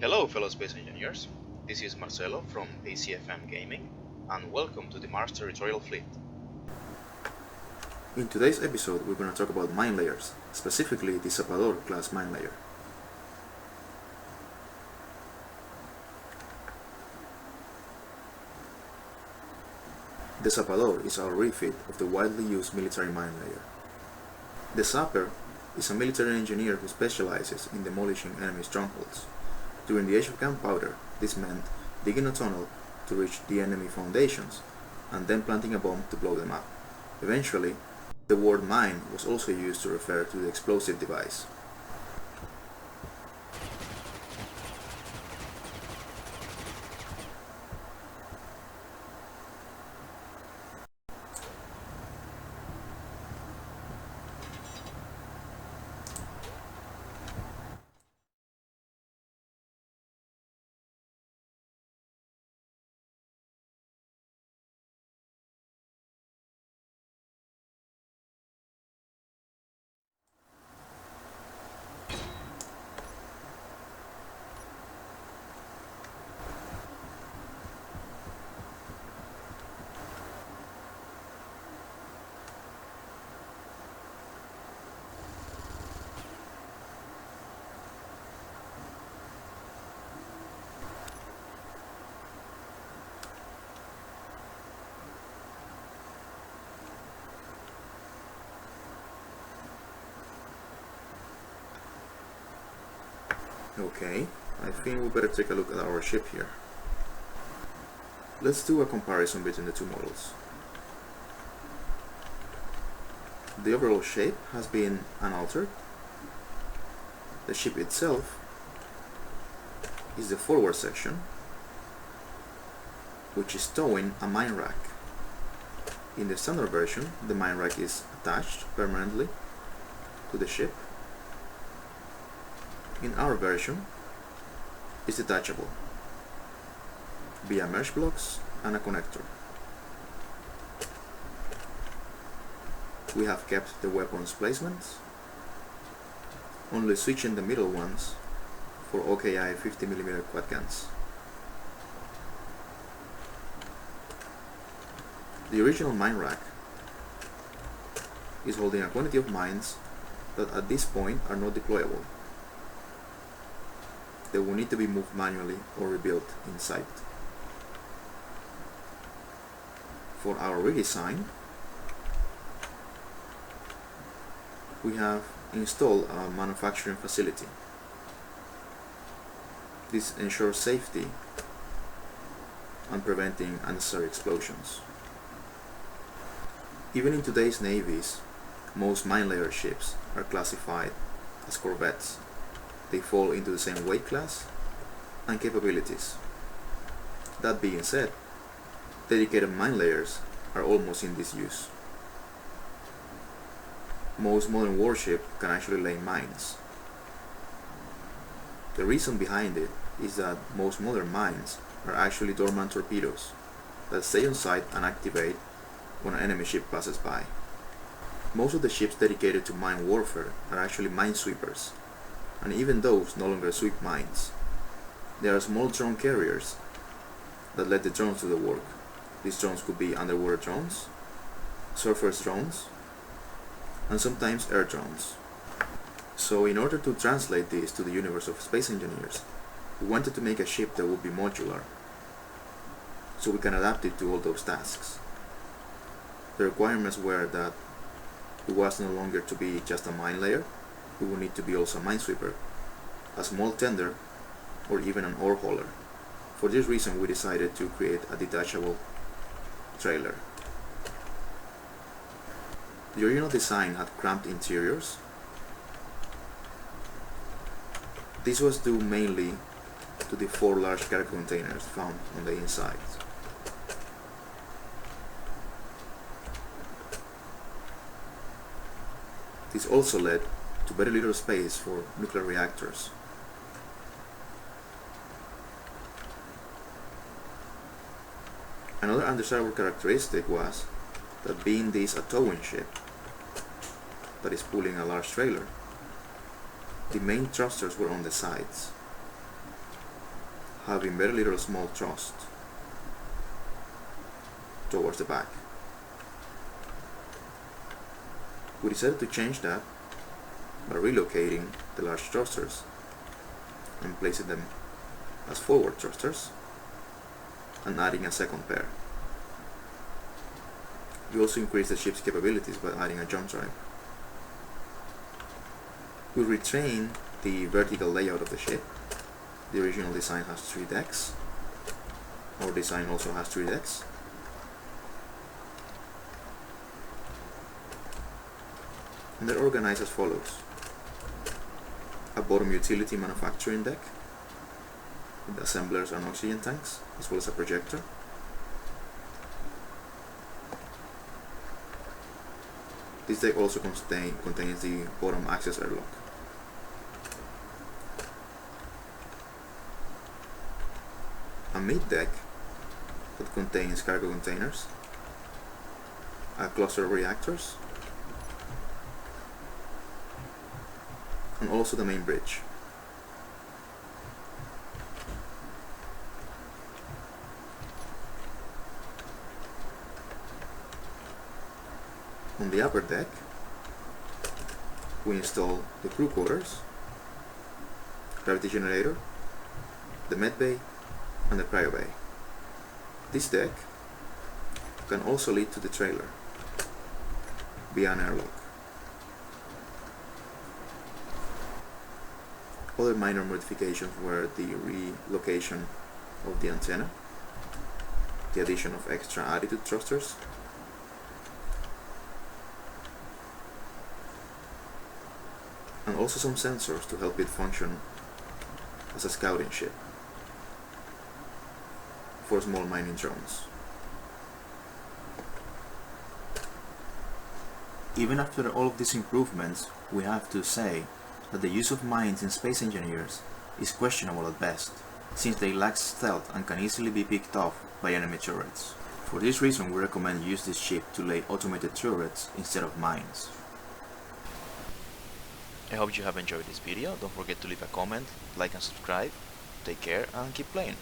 Hello fellow space engineers, this is Marcelo from ACFM Gaming and welcome to the Mars Territorial Fleet. In today's episode we're going to talk about mine layers, specifically the Zapador class mine layer. The Zapador is our refit of the widely used military mine layer. The Zapper is a military engineer who specializes in demolishing enemy strongholds. During the age of gunpowder, this meant digging a tunnel to reach the enemy foundations and then planting a bomb to blow them up. Eventually, the word mine was also used to refer to the explosive device. Okay, I think we better take a look at our ship here. Let's do a comparison between the two models. The overall shape has been unaltered. The ship itself is the forward section, which is towing a mine rack. In the standard version, the mine rack is attached permanently to the ship. In our version, it's detachable via mesh blocks and a connector. We have kept the weapons placements, only switching the middle ones for OKI 50mm quad guns. The original mine rack is holding a quantity of mines that at this point are not deployable. They will need to be moved manually or rebuilt in sight. For our redesign, we have installed a manufacturing facility. This ensures safety and preventing unnecessary explosions. Even in today's navies, most mine layer ships are classified as Corvettes. They fall into the same weight class and capabilities. That being said, dedicated mine layers are almost in disuse. Most modern warships can actually lay mines. The reason behind it is that most modern mines are actually dormant torpedoes that stay on site and activate when an enemy ship passes by. Most of the ships dedicated to mine warfare are actually minesweepers, and even those no longer sweep mines. There are small drone carriers that let the drones do the work. These drones could be underwater drones, surface drones, and sometimes air drones. So in order to translate this to the universe of space engineers, we wanted to make a ship that would be modular, so we can adapt it to all those tasks. The requirements were that it was no longer to be just a mine layer. We will need to be also a minesweeper, a small tender, or even an ore hauler. For this reason, we decided to create a detachable trailer. The original design had cramped interiors. This was due mainly to the 4 large cargo containers found on the inside. This also led to very little space for nuclear reactors. Another undesirable characteristic was that being this a towing ship that is pulling a large trailer, the main thrusters were on the sides. having very little small thrust towards the back. We decided to change that by relocating the large thrusters and placing them as forward thrusters and adding a second pair. We also increased the ship's capabilities by adding a jump drive. We retrained the vertical layout of the ship. The original design has 3 decks. Our design also has 3 decks. And they're organized as follows: a bottom utility manufacturing deck with assemblers and oxygen tanks, as well as a projector. This deck also contains the bottom access airlock. A mid deck that contains cargo containers, a cluster of reactors, and also the main bridge. On the upper deck, we install the crew quarters, gravity generator, the med bay, and the cryo bay. This deck can also lead to the trailer via an airlock. Other minor modifications were the relocation of the antenna, the addition of extra attitude thrusters, and also some sensors to help it function as a scouting ship for small mining drones. Even after all of these improvements, we have to say that the use of mines in space engineers is questionable at best, since they lack stealth and can easily be picked off by enemy turrets. For this reason, we recommend use this ship to lay automated turrets instead of mines. I hope you have enjoyed this video. Don't forget to leave a comment, like and subscribe. Take care and keep playing.